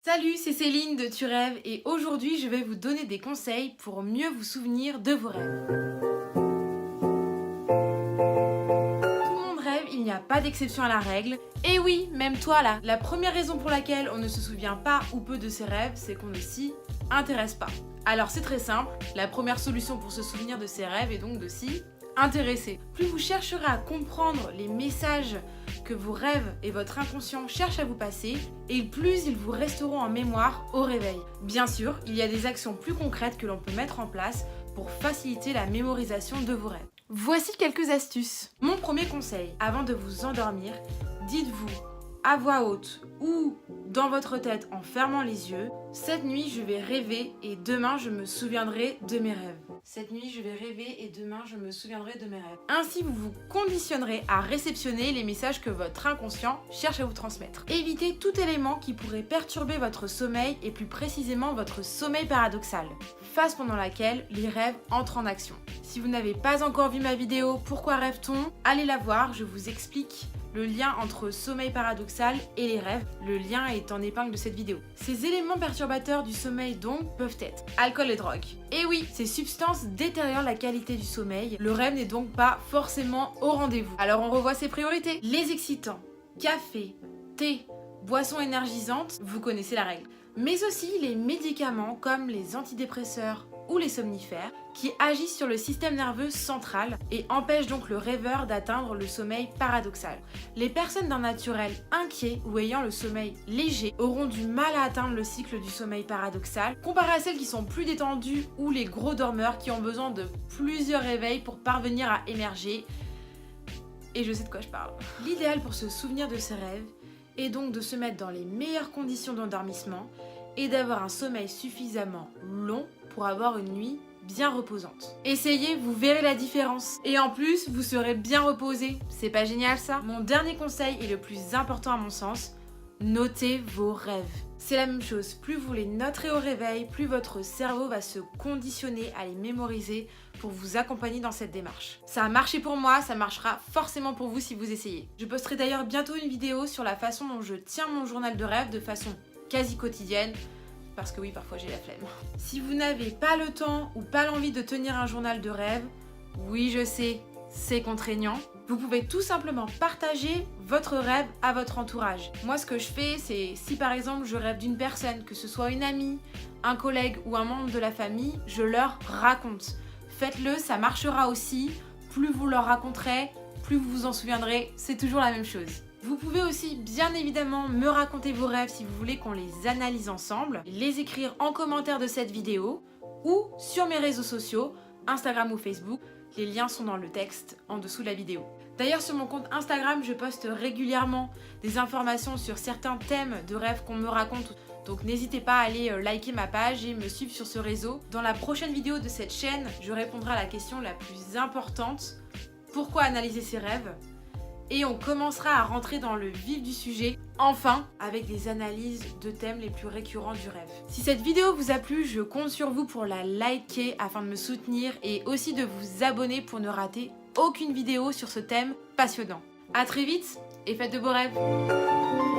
Salut, c'est Céline de Tu rêves et aujourd'hui je vais vous donner des conseils pour mieux vous souvenir de vos rêves. Tout le monde rêve, il n'y a pas d'exception à la règle. Et oui, même toi là, la première raison pour laquelle on ne se souvient pas ou peu de ses rêves, c'est qu'on ne s'y intéresse pas. Alors c'est très simple, la première solution pour se souvenir de ses rêves est donc de s'y intéresser. Plus vous chercherez à comprendre les messages que vos rêves et votre inconscient cherchent à vous passer, et plus ils vous resteront en mémoire au réveil. Bien sûr, il y a des actions plus concrètes que l'on peut mettre en place pour faciliter la mémorisation de vos rêves. Voici quelques astuces. Mon premier conseil, avant de vous endormir, dites-vous à voix haute ou dans votre tête en fermant les yeux, cette nuit je vais rêver et demain je me souviendrai de mes rêves. Cette nuit je vais rêver et demain je me souviendrai de mes rêves. Ainsi vous vous conditionnerez à réceptionner les messages que votre inconscient cherche à vous transmettre. Évitez tout élément qui pourrait perturber votre sommeil et plus précisément votre sommeil paradoxal, phase pendant laquelle les rêves entrent en action. Si vous n'avez pas encore vu ma vidéo Pourquoi rêve-t-on, allez la voir, je vous explique le lien entre sommeil paradoxal et les rêves. Le lien est en épingle de cette vidéo. Ces éléments perturbateurs du sommeil donc peuvent être alcool et drogue. Et oui, ces substances détériorent la qualité du sommeil. Le rêve n'est donc pas forcément au rendez-vous. Alors on revoit ses priorités. Les excitants, café, thé, boissons énergisantes, vous connaissez la règle. Mais aussi les médicaments comme les antidépresseurs ou les somnifères qui agissent sur le système nerveux central et empêchent donc le rêveur d'atteindre le sommeil paradoxal. Les personnes d'un naturel inquiet ou ayant le sommeil léger auront du mal à atteindre le cycle du sommeil paradoxal comparé à celles qui sont plus détendues ou les gros dormeurs qui ont besoin de plusieurs réveils pour parvenir à émerger. Et je sais de quoi je parle. L'idéal pour se souvenir de ses rêves est donc de se mettre dans les meilleures conditions d'endormissement et d'avoir un sommeil suffisamment long pour avoir une nuit bien reposante. Essayez, vous verrez la différence. Et en plus, vous serez bien reposé. C'est pas génial ça? Mon dernier conseil est le plus important à mon sens, notez vos rêves. C'est la même chose, plus vous les noterez au réveil, plus votre cerveau va se conditionner à les mémoriser pour vous accompagner dans cette démarche. Ça a marché pour moi, ça marchera forcément pour vous si vous essayez. Je posterai d'ailleurs bientôt une vidéo sur la façon dont je tiens mon journal de rêve de façon quasi quotidienne, parce que oui, parfois j'ai la flemme. Si vous n'avez pas le temps ou pas l'envie de tenir un journal de rêve, oui je sais, c'est contraignant, vous pouvez tout simplement partager votre rêve à votre entourage. Moi ce que je fais, c'est si par exemple je rêve d'une personne, que ce soit une amie, un collègue ou un membre de la famille, je leur raconte. Faites-le, ça marchera aussi. Plus vous leur raconterez, plus vous vous en souviendrez, c'est toujours la même chose. Vous pouvez aussi bien évidemment me raconter vos rêves si vous voulez qu'on les analyse ensemble, les écrire en commentaire de cette vidéo ou sur mes réseaux sociaux, Instagram ou Facebook. Les liens sont dans le texte en dessous de la vidéo. D'ailleurs sur mon compte Instagram, je poste régulièrement des informations sur certains thèmes de rêves qu'on me raconte. Donc n'hésitez pas à aller liker ma page et me suivre sur ce réseau. Dans la prochaine vidéo de cette chaîne, je répondrai à la question la plus importante, pourquoi analyser ses rêves ? Et on commencera à rentrer dans le vif du sujet, enfin, avec des analyses de thèmes les plus récurrents du rêve. Si cette vidéo vous a plu, je compte sur vous pour la liker afin de me soutenir et aussi de vous abonner pour ne rater aucune vidéo sur ce thème passionnant. A très vite et faites de beaux rêves!